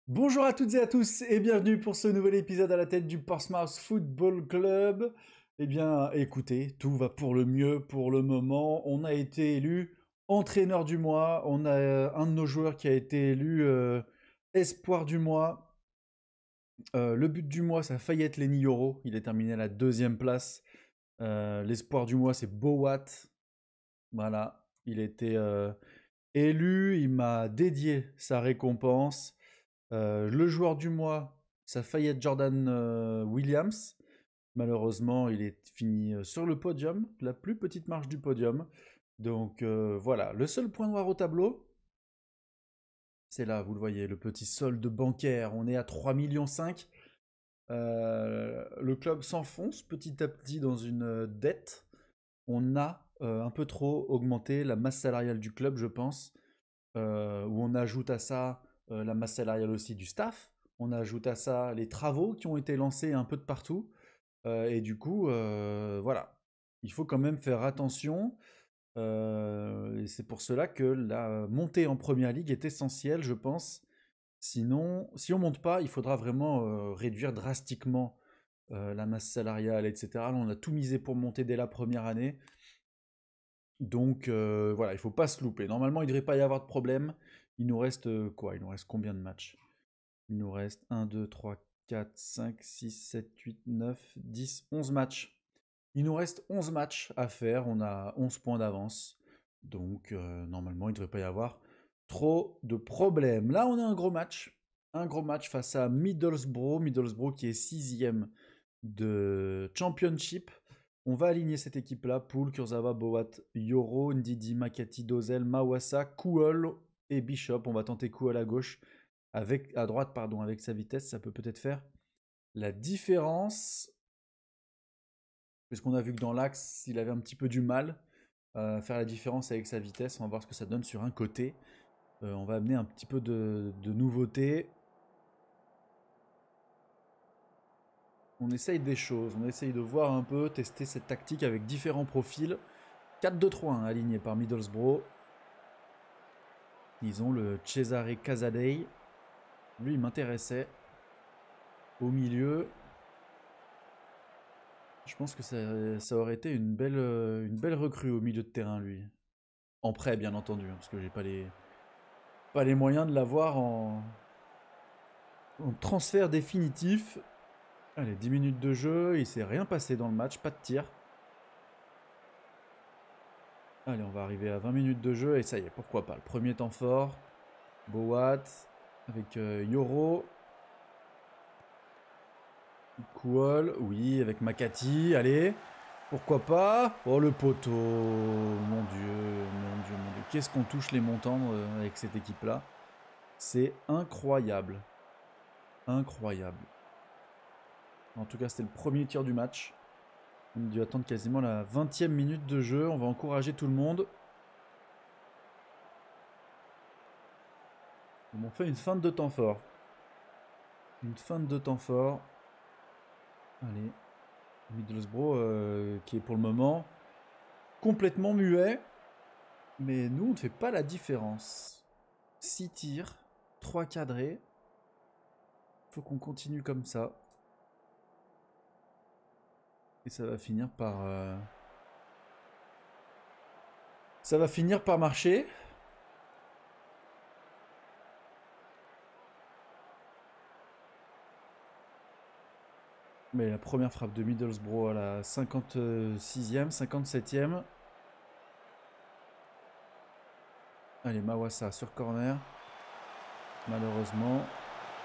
Bonjour à toutes et à tous et bienvenue pour ce nouvel épisode à la tête du Portsmouth Football Club. Eh bien, écoutez, tout va pour le mieux pour le moment. On a été élu entraîneur du mois. On a un de nos joueurs qui a été élu espoir du mois. Le but du mois, ça a failli être Lenny Yoro. Il est terminé à la deuxième place. L'espoir du mois, c'est Bowat. Voilà, il a été élu. Il m'a dédié sa récompense. Le joueur du mois, ça a failli être Jordan Williams. Malheureusement, il est fini sur le podium, la plus petite marche du podium. Donc voilà, le seul point noir au tableau, c'est là, vous le voyez, le petit solde bancaire. On est à 3,5 millions. Le club s'enfonce petit à petit dans une dette. On a un peu trop augmenté la masse salariale du club, je pense. Où on ajoute à ça la masse salariale aussi du staff, on ajoute à ça les travaux qui ont été lancés un peu de partout, et du coup, voilà, il faut quand même faire attention, et c'est pour cela que la montée en première ligue est essentielle, je pense. Sinon, si on monte pas, il faudra vraiment réduire drastiquement la masse salariale, etc. Là, on a tout misé pour monter dès la première année. Donc voilà, il faut pas se louper. Normalement, il ne devrait pas y avoir de problème. Il nous reste quoi? Il nous reste combien de matchs? Il nous reste 1, 2, 3, 4, 5, 6, 7, 8, 9, 10, 11 matchs. Il nous reste 11 matchs à faire. On a 11 points d'avance. Donc normalement, il ne devrait pas y avoir trop de problèmes. Là, on a un gros match. Un gros match face à Middlesbrough. Middlesbrough qui est sixième de Championship. On va aligner cette équipe-là. Poul, Kurzawa, Bowat, Yoro, Ndidi, Makati, Dozel, Mawassa, Kouol et Bishop. On va tenter Kouol à gauche. À droite, pardon, avec sa vitesse, ça peut peut-être faire la différence. Puisqu'on a vu que dans l'axe, il avait un petit peu du mal à faire la différence avec sa vitesse. On va voir ce que ça donne sur un côté. On va amener un petit peu de nouveauté. On essaye des choses, on essaye de voir un peu, tester cette tactique avec différents profils. 4-2-3-1 aligné par Middlesbrough. Ils ont le Cesare Casadei. Lui, il m'intéressait. Au milieu, je pense que ça aurait été une belle recrue au milieu de terrain, lui. En prêt, bien entendu, hein, parce que j'ai pas les moyens de l'avoir en transfert définitif. Allez, 10 minutes de jeu, il s'est rien passé dans le match, pas de tir. Allez, on va arriver à 20 minutes de jeu, et ça y est, pourquoi pas. Le premier temps fort, Bowat, avec Yoro. Kouol, oui, avec Makati, allez. Pourquoi pas? Oh, le poteau. Mon Dieu, mon Dieu, mon Dieu. Qu'est-ce qu'on touche les montants avec cette équipe-là? C'est incroyable. Incroyable. En tout cas, c'était le premier tir du match. On a dû attendre quasiment la 20e minute de jeu. On va encourager tout le monde. On fait une fin de temps fort. Une fin de temps fort. Allez. Middlesbrough qui est pour le moment complètement muet. Mais nous, on ne fait pas la différence. 6 tirs, 3 cadrés. Faut qu'on continue comme ça. Et ça va finir par... Ça va finir par marcher. Mais la première frappe de Middlesbrough à la 56e, 57e. Allez, Mawassa sur corner. Malheureusement,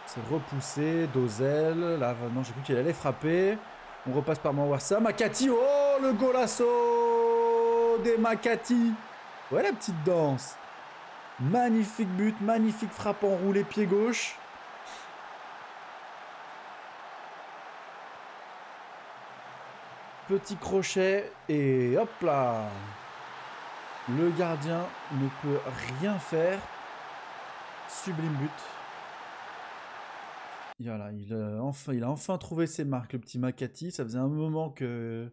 c'est repoussé. Dozel. Là, non, j'ai cru qu'il allait frapper. On repasse par Mawassa. Makati. Oh, le golasso des Makati. Ouais, la petite danse. Magnifique but, magnifique frappe enroulée pied gauche. Petit crochet et hop là. Le gardien ne peut rien faire. Sublime but. Voilà, il a enfin trouvé ses marques, le petit Makati. Ça faisait un moment que,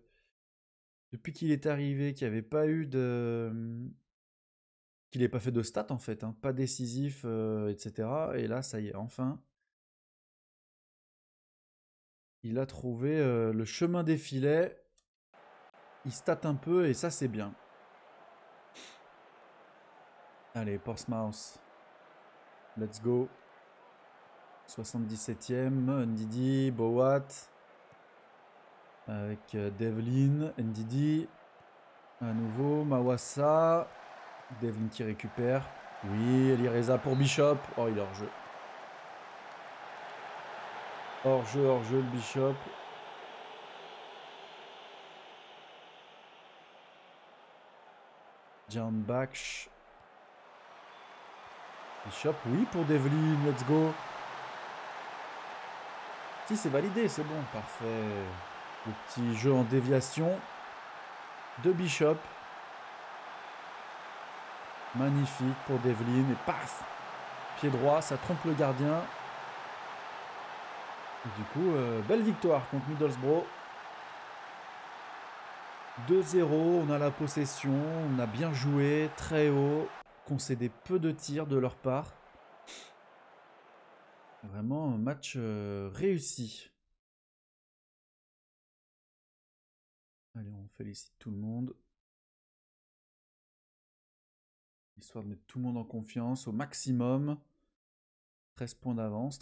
depuis qu'il est arrivé, qu'il n'y avait pas eu de... qu'il n'ait pas fait de stats en fait, hein. Pas décisif, etc. Et là, ça y est, enfin. Il a trouvé le chemin des filets. Il state un peu et ça, c'est bien. Allez, Portsmouth. Let's go. 77e. Ndidi, Bowat. Avec Devlin, Ndidi. À nouveau, Mawassa. Devlin qui récupère. Oui, Elireza pour Bishop. Oh, il est hors jeu. Hors jeu, le Bishop. John Baksh. Bishop, oui, pour Devlin, let's go. Si, c'est validé, c'est bon, parfait. Le petit jeu en déviation de Bishop. Magnifique pour Devlin. Et paf, pied droit, ça trompe le gardien. Et du coup, belle victoire contre Middlesbrough. 2-0, on a la possession, on a bien joué, très haut, concédé peu de tirs de leur part. Vraiment un match réussi. Allez, on félicite tout le monde. Histoire de mettre tout le monde en confiance au maximum. 13 points d'avance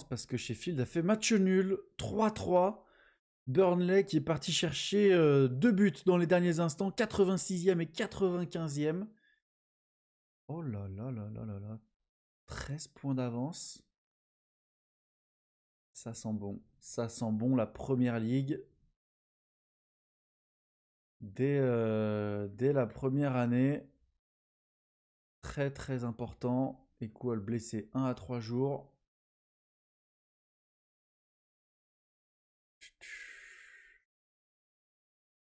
parce que Sheffield a fait match nul, 3-3. Burnley qui est parti chercher 2 buts dans les derniers instants, 86e et 95e. Oh là là là là là là. 13 points d'avance. Ça sent bon. Ça sent bon la première ligue. Dès la première année. Très très important. Equal blessé 1 à 3 jours.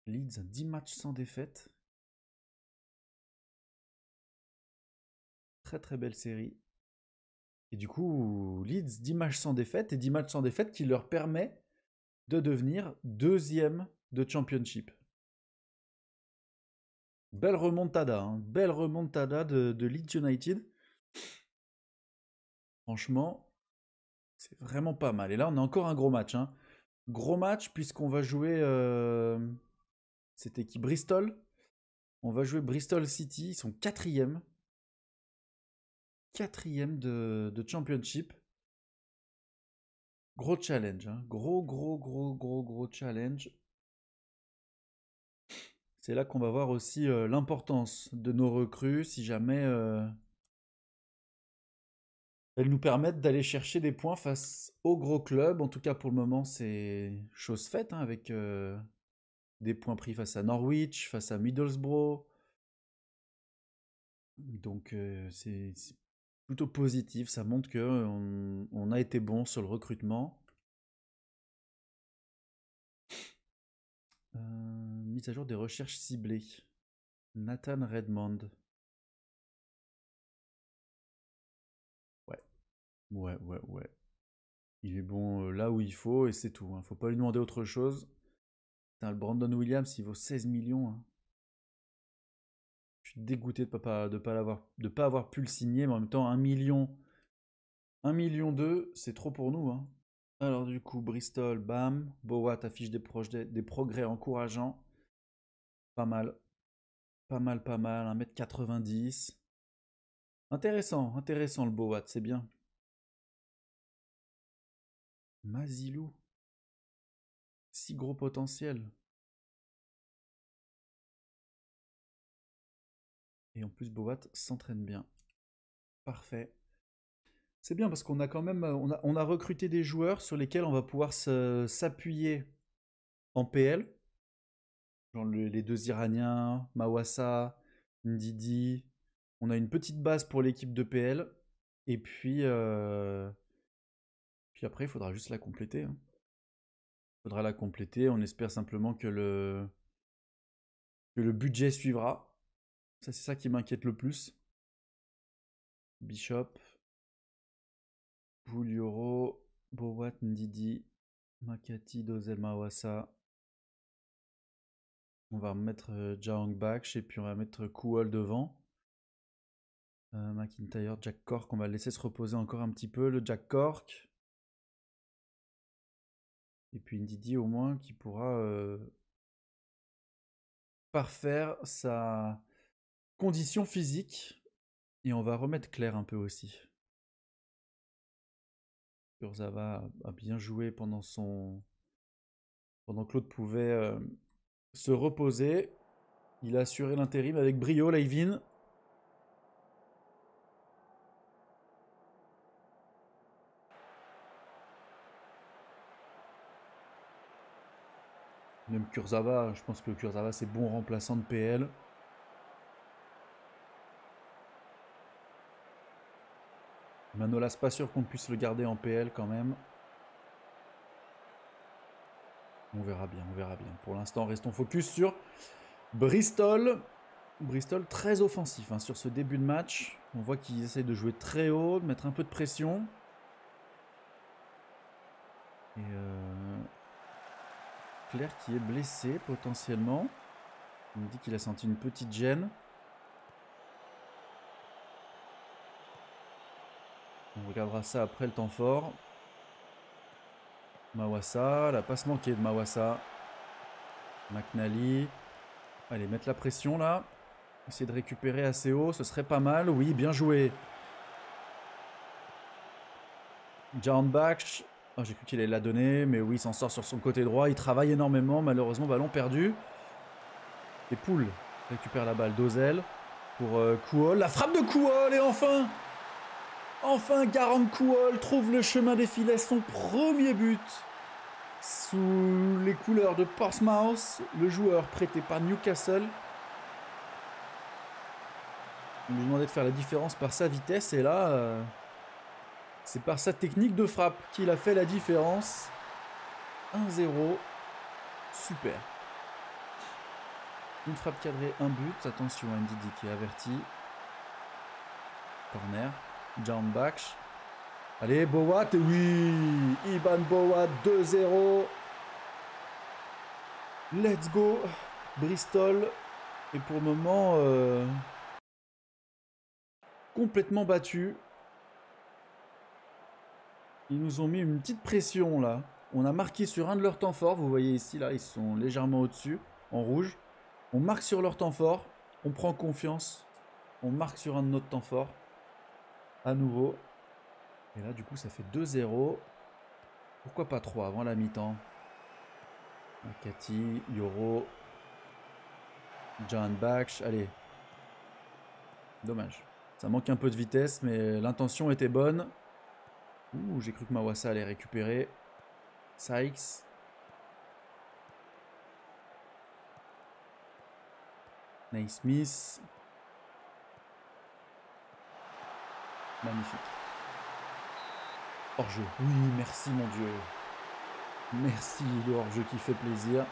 Leeds 10 matchs sans défaite. Très très belle série. Et du coup, Leeds 10 matchs sans défaite et 10 matchs sans défaite qui leur permet de devenir deuxième de Championship. Belle remontada, hein. Belle remontada de Leeds United. Franchement, c'est vraiment pas mal. Et là, on a encore un gros match, hein. Gros match puisqu'on va jouer... C'était qui? Bristol. On va jouer Bristol City. Ils sont quatrième. Quatrième de Championship. Gros challenge, hein. Gros challenge. C'est là qu'on va voir aussi l'importance de nos recrues si jamais elles nous permettent d'aller chercher des points face aux gros clubs. En tout cas, pour le moment, c'est chose faite, hein, avec des points pris face à Norwich, face à Middlesbrough. Donc, c'est plutôt positif. Ça montre qu'on a été bon sur le recrutement. Mise à jour des recherches ciblées. Nathan Redmond. Ouais. Il est bon là où il faut et c'est tout, hein. Faut pas lui demander autre chose. Putain, le Brandon Williams, il vaut 16 millions, hein. Je suis dégoûté de pas avoir pu le signer, mais en même temps, 1 million 2, c'est trop pour nous, hein. Alors du coup, Bristol, bam. Bowat affiche des progrès encourageants. Pas mal. Pas mal. 1,90 m. Intéressant le Bowat, c'est bien. Mazilou. Si gros potentiel. Et en plus, Bowat s'entraîne bien. Parfait. C'est bien parce qu'on a quand même on a recruté des joueurs sur lesquels on va pouvoir s'appuyer en PL. Genre les deux Iraniens, Mawassa, Ndidi. On a une petite base pour l'équipe de PL. Et puis après, il faudra juste la compléter, hein. Il faudra la compléter. On espère simplement que le budget suivra. Ça, c'est ça qui m'inquiète le plus. Bishop, Voulioro, Bowat, Ndidi, Makati, Dozel, Mawassa. On va remettre Jaong Baksh et puis on va mettre Kouol devant. McIntyre, Jack Cork, on va le laisser se reposer encore un petit peu. Le Jack Cork. Et puis Ndidi au moins qui pourra parfaire sa condition physique. Et on va remettre Claire un peu aussi. Kurzawa a bien joué pendant que l'autre pouvait se reposer. Il a assuré l'intérim avec brio, Leivin. Même Kurzawa, je pense que Kurzawa c'est bon remplaçant de PL. Manolas, pas sûr qu'on puisse le garder en PL quand même. On verra bien, on verra bien. Pour l'instant, restons focus sur Bristol. Bristol très offensif hein, sur ce début de match. On voit qu'ils essayent de jouer très haut, de mettre un peu de pression. Et Claire qui est blessé potentiellement. Il me dit qu'il a senti une petite gêne. On regardera ça après le temps fort. Mawassa, la passe manquée de Mawassa. McNally. Allez, mettre la pression là. Essayer de récupérer assez haut, ce serait pas mal. Oui, bien joué. John Bach. Oh, j'ai cru qu'il allait la donner, mais oui, il s'en sort sur son côté droit. Il travaille énormément, malheureusement, ballon perdu. Et Poul récupère la balle d'Ozel pour Kouol. La frappe de Kouol et enfin Garant Kouol trouve le chemin des filets. Son premier but sous les couleurs de Portsmouth. Le joueur prêté par Newcastle. On lui demandait de faire la différence par sa vitesse et là, c'est par sa technique de frappe qu'il a fait la différence. 1-0. Super. Une frappe cadrée, un but. Attention, Ndidi qui est averti. Corner. John Bach. Allez, Boat. Oui, Iban Boat, 2-0. Let's go. Bristol est pour le moment complètement battu. Ils nous ont mis une petite pression là. On a marqué sur un de leurs temps forts. Vous voyez ici, là, ils sont légèrement au-dessus, en rouge. On marque sur leur temps fort. On prend confiance. On marque sur un de notre temps fort. À nouveau. Et là, du coup, ça fait 2-0. Pourquoi pas 3 avant la mi-temps? Cathy, Yoro, John Bach. Allez. Dommage. Ça manque un peu de vitesse, mais l'intention était bonne. Ouh, j'ai cru que Mawassa allait récupérer. Sykes. Naismith. Magnifique. Hors-jeu. Oui, merci mon Dieu. Merci le hors-jeu qui fait plaisir.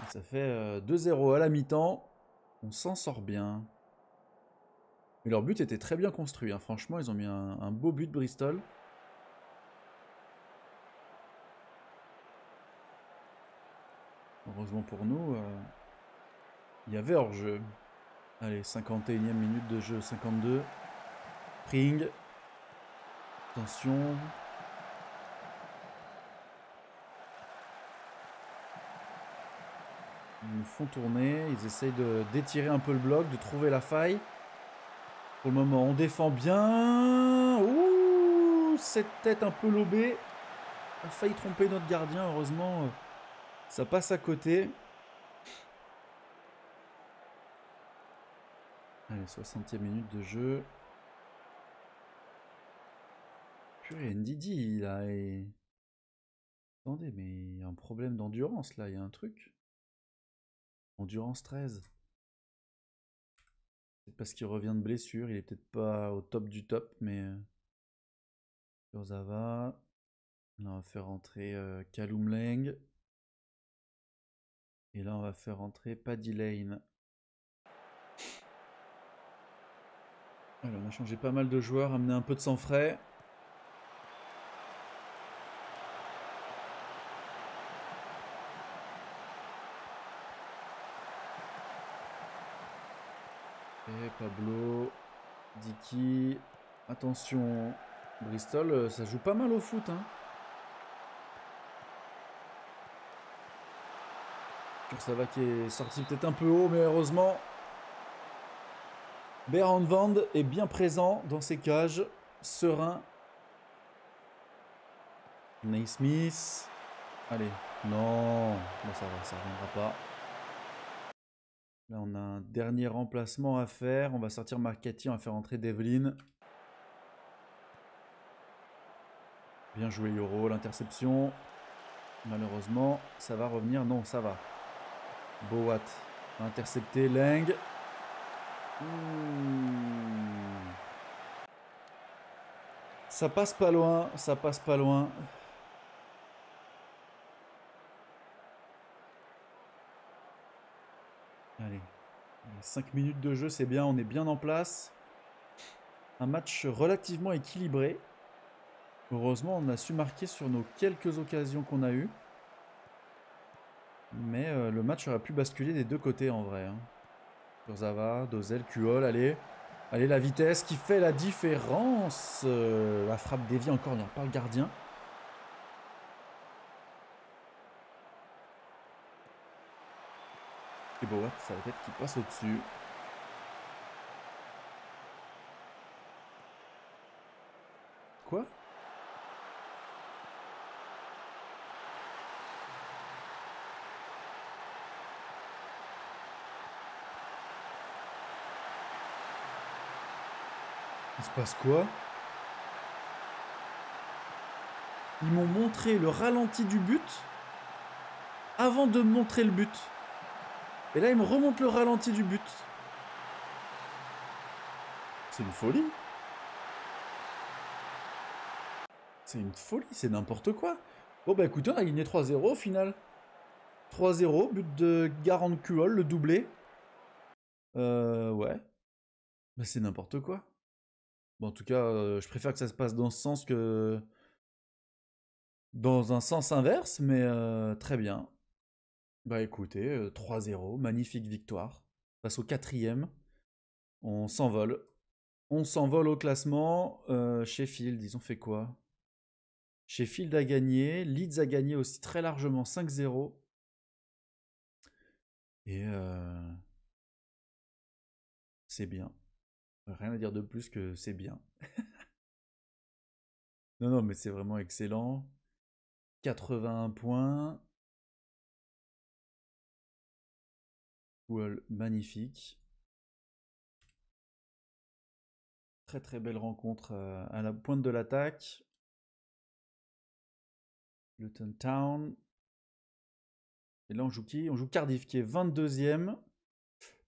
Ça fait 2-0 à la mi-temps. On s'en sort bien. Mais leur but était très bien construit. Hein. Franchement, ils ont mis un beau but Bristol. Heureusement pour nous, il y avait hors-jeu. Allez, 51e minute de jeu, 52. Pring. Attention. Ils nous font tourner. Ils essayent d'étirer un peu le bloc, de trouver la faille. Pour le moment, on défend bien. Ouh, cette tête un peu lobée. On a failli tromper notre gardien. Heureusement, ça passe à côté. Allez, 60e minute de jeu. Purée, Ndidi, il a... Attendez, mais il y a un problème d'endurance, là. Il y a un truc. Endurance 13. C'est parce qu'il revient de blessure. Il est peut-être pas au top du top, mais... Kurzawa. Là, on va faire rentrer Kaloum Leng. Et là, on va faire rentrer Paddy Lane. Alors, on a changé pas mal de joueurs, amené un peu de sang frais. Et Pablo, Dicky. Attention, Bristol, ça joue pas mal au foot, hein. Kurzawa qui est sorti peut-être un peu haut, mais heureusement, Bernd Van est bien présent dans ses cages, serein. Naismith. Allez, non, bon, ça va, ça reviendra pas. Là, on a un dernier remplacement à faire. On va sortir Marchetti, on va faire entrer Devlin. Bien joué Yoro, l'interception. Malheureusement, ça va revenir. Non, ça va. Boat intercepté. Leng. Ça passe pas loin. Ça passe pas loin. Allez. 5 minutes de jeu, c'est bien. On est bien en place. Un match relativement équilibré. Heureusement, on a su marquer sur nos quelques occasions qu'on a eues. Mais le match aurait pu basculer des deux côtés en vrai. Hein. Kurzawa, Dozel, Kuol, allez. Allez, la vitesse qui fait la différence. La frappe dévie en corner par le gardien. Et bon, ouais, ça va être qui passe au-dessus. Quoi? Il se passe quoi? Ils m'ont montré le ralenti du but avant de me montrer le but. Et là, ils me remontent le ralenti du but. C'est une folie. C'est une folie, c'est n'importe quoi. Bon, bah écoutez, on a gagné 3-0 au final. 3-0, but de Garand Kuol, le doublé. Ouais. Bah, c'est n'importe quoi. Bon, en tout cas, je préfère que ça se passe dans ce sens que dans un sens inverse, mais très bien. Bah écoutez, 3-0, magnifique victoire. Face au 4e, on s'envole. On s'envole au classement. Sheffield, ils ont fait quoi? Sheffield a gagné, Leeds a gagné aussi très largement 5-0. Et c'est bien. Rien à dire de plus que c'est bien. Non, non, mais c'est vraiment excellent. 81 points. Magnifique. Très très belle rencontre à la pointe de l'attaque. Luton Town. Et là on joue qui? On joue Cardiff qui est 22e.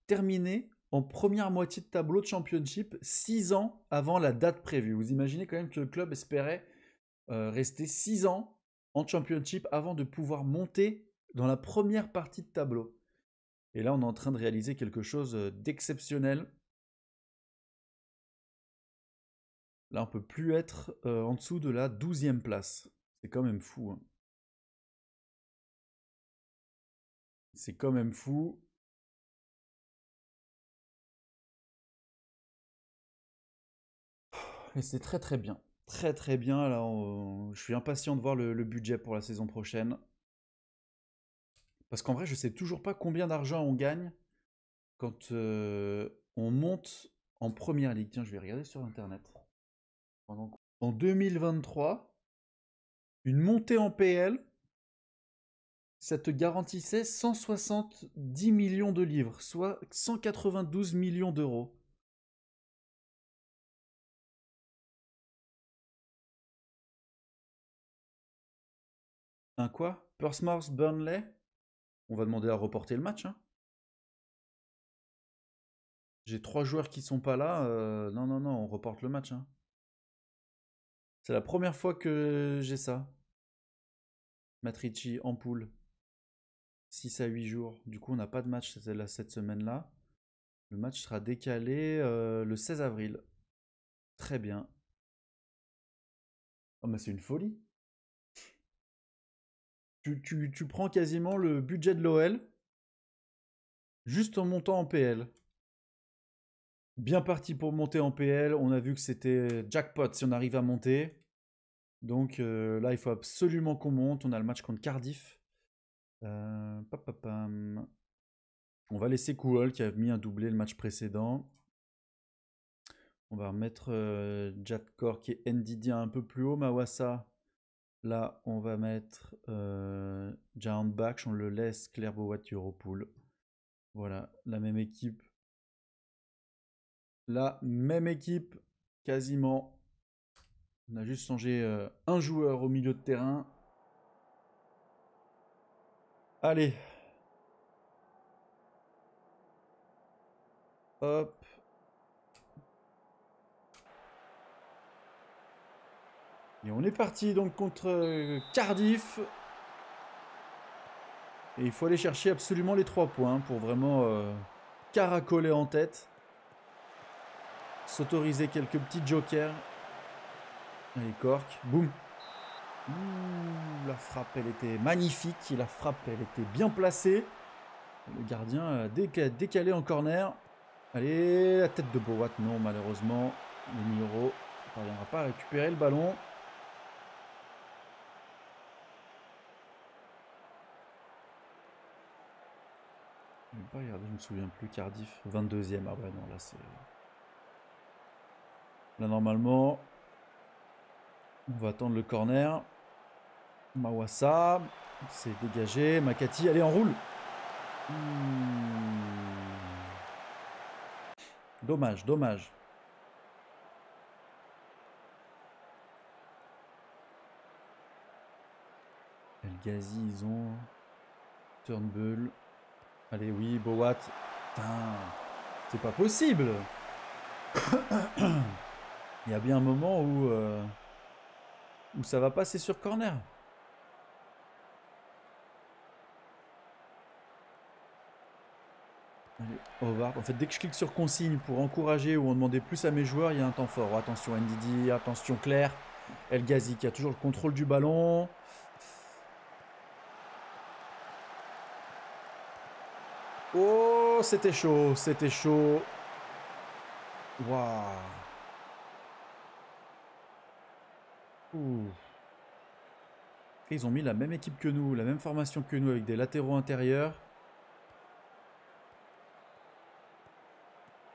Terminé en première moitié de tableau de Championship 6 ans avant la date prévue. Vous imaginez quand même que le club espérait rester 6 ans en Championship avant de pouvoir monter dans la première partie de tableau. Et là on est en train de réaliser quelque chose d'exceptionnel. Là, on peut plus être en dessous de la 12e place. C'est quand même fou. Hein. C'est quand même fou. Et c'est très très bien. Très très bien. Là, je suis impatient de voir le budget pour la saison prochaine. Parce qu'en vrai, je sais toujours pas combien d'argent on gagne quand on monte en première ligue. Tiens, je vais regarder sur internet. En 2023, une montée en PL, ça te garantissait 170 millions de livres, soit 192 millions d'euros. Un quoi? Portsmouth Burnley? On va demander à reporter le match. Hein. J'ai 3 joueurs qui sont pas là. Non, non, non, on reporte le match. Hein. C'est la première fois que j'ai ça. Matrici en poule. 6 à 8 jours. Du coup, on n'a pas de match cette semaine-là. Le match sera décalé le 16 avril. Très bien. Oh, mais c'est une folie. Tu prends quasiment le budget de l'OL juste en montant en PL. Bien parti pour monter en PL. On a vu que c'était jackpot si on arrive à monter. Donc là, il faut absolument qu'on monte. On a le match contre Cardiff. Papapam. On va laisser Kouhol qui a mis un doublé le match précédent. On va remettre Jadkor qui est NDD un peu plus haut. Mawassa. Là, on va mettre Giant Back. On le laisse Claire Bowat Europool. Voilà, la même équipe. La même équipe, quasiment. On a juste changé un joueur au milieu de terrain. Allez. Hop. Et on est parti donc contre Cardiff. Et il faut aller chercher absolument les 3 points pour vraiment caracoler en tête. S'autoriser quelques petits jokers. Allez, Cork. Boum. Ouh, la frappe, elle était magnifique. La frappe, elle était bien placée. Le gardien a décalé en corner. Allez, la tête de Bowat. Non, malheureusement, le numéro ne parviendra pas à récupérer le ballon. Je ne vais pas regarder, je me souviens plus. Cardiff, 22e. Ah ouais, non, là c'est... Là, normalement, on va attendre le corner. Mawassa, c'est dégagé. Makati, allez, en roule. Dommage, dommage. El Ghazi, ils ont... Turnbull. Allez, oui, Bowat. Putain, c'est pas possible. Il y a bien un moment où ça va passer sur corner. Allez, Howard. En fait, dès que je clique sur consigne pour encourager ou en demander plus à mes joueurs, il y a un temps fort. Oh, attention NDD, attention Claire. El Ghazi qui a toujours le contrôle du ballon. Oh, c'était chaud, c'était chaud. Waouh. Ils ont mis la même équipe que nous, la même formation que nous avec des latéraux intérieurs.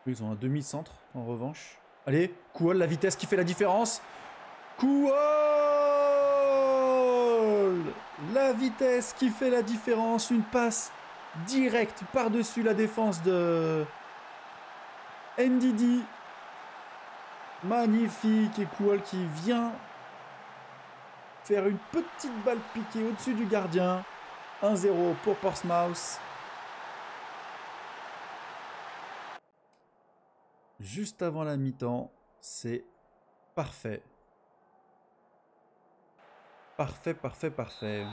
Ils ont un demi-centre en revanche. Allez, Kouhol, la vitesse qui fait la différence. Kouhol, la vitesse qui fait la différence. Une passe directe par-dessus la défense de NDD. Magnifique. Et Kouhol qui vient faire une petite balle piquée au-dessus du gardien. 1-0 pour Portsmouth. Juste avant la mi-temps, c'est parfait. Parfait, parfait, parfait.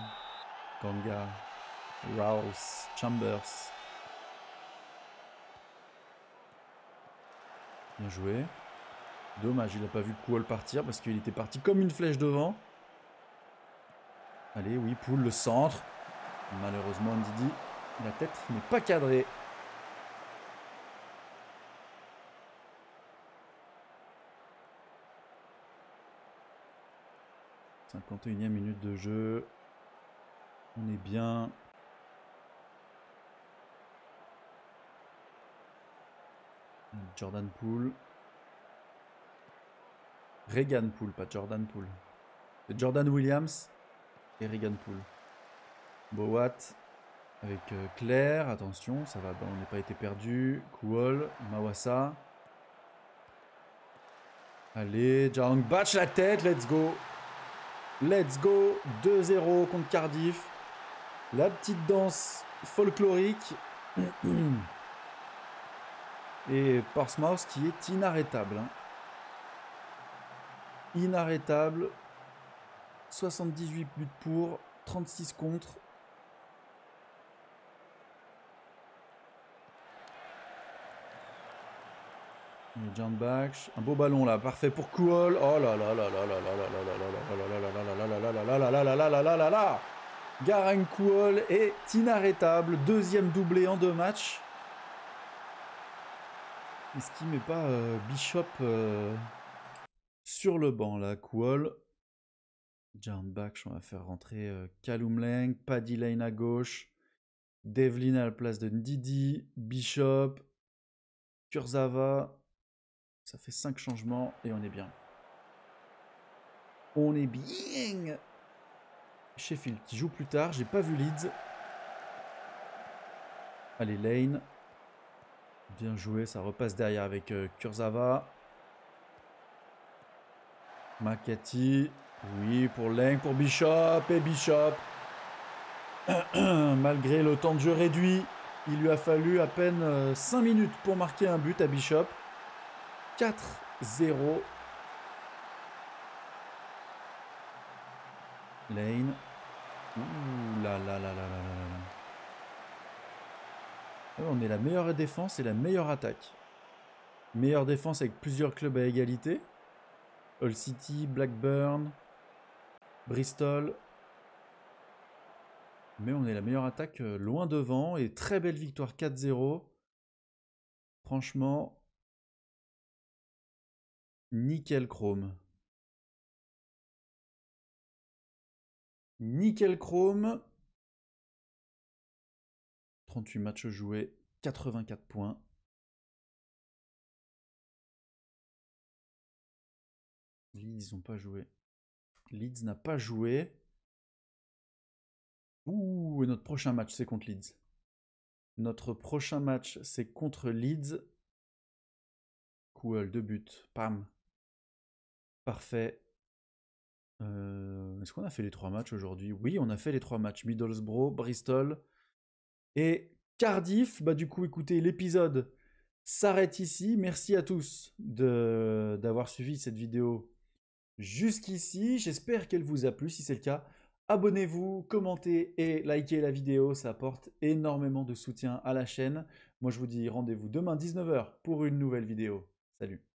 Kanga, Rouse, Chambers. Bien joué. Dommage, il n'a pas vu Kouhol partir parce qu'il était parti comme une flèche devant. Allez, oui, Poul, le centre. Malheureusement, Ndidi, la tête n'est pas cadrée. « 51e minute de jeu. On est bien. Jordan Poole. Regan Poole, pas Jordan Poole. C'est Jordan Williams et Regan Poole. Bowat avec Claire. Attention, ça va, on n'a pas été perdu. Kouhol, Mawassa. Allez, Jang Batch la tête, let's go. Let's go, 2-0 contre Cardiff. La petite danse folklorique. Et Portsmouth qui est inarrêtable. Hein. Inarrêtable. 78 buts pour, 36 contre. John Bach, un beau ballon là, parfait pour Kouhol. Oh là là là là là là là là là là là là là. Garang Kouhol est inarrêtable, deuxième doublé en 2 matchs. Est-ce qu'il met pas Bishop sur le banc là, Kuol? John Back, on va faire rentrer Callum Lang, Paddy Lane à gauche, Devlin à la place de Ndidi, Bishop, Kurzawa. Ça fait 5 changements et on est bien. On est bien. Sheffield qui joue plus tard, j'ai pas vu Leeds. Allez, Lane. Bien joué, ça repasse derrière avec Kurzawa. Makati. Oui, pour Lang, pour Bishop. Et Bishop. Malgré le temps de jeu réduit, il lui a fallu à peine 5 minutes pour marquer un but à Bishop. 4-0. Lane. Ouh là là là là là là là. On est la meilleure défense et la meilleure attaque. Meilleure défense avec plusieurs clubs à égalité. Hull City, Blackburn, Bristol. Mais on est la meilleure attaque loin devant. Et très belle victoire 4-0. Franchement, nickel chrome. Nickel chrome. 38 matchs joués, 84 points. Leeds n'ont pas joué. Leeds n'a pas joué. Ouh, et notre prochain match, c'est contre Leeds. Notre prochain match, c'est contre Leeds. Cool, 2 buts. Pam. Parfait. Est-ce qu'on a fait les 3 matchs aujourd'hui? Oui, on a fait les 3 matchs. Middlesbrough, Bristol et Cardiff. Bah du coup, écoutez, l'épisode s'arrête ici. Merci à tous d'avoir suivi cette vidéo jusqu'ici. J'espère qu'elle vous a plu. Si c'est le cas, abonnez-vous, commentez et likez la vidéo. Ça apporte énormément de soutien à la chaîne. Moi, je vous dis rendez-vous demain 19 h pour une nouvelle vidéo. Salut!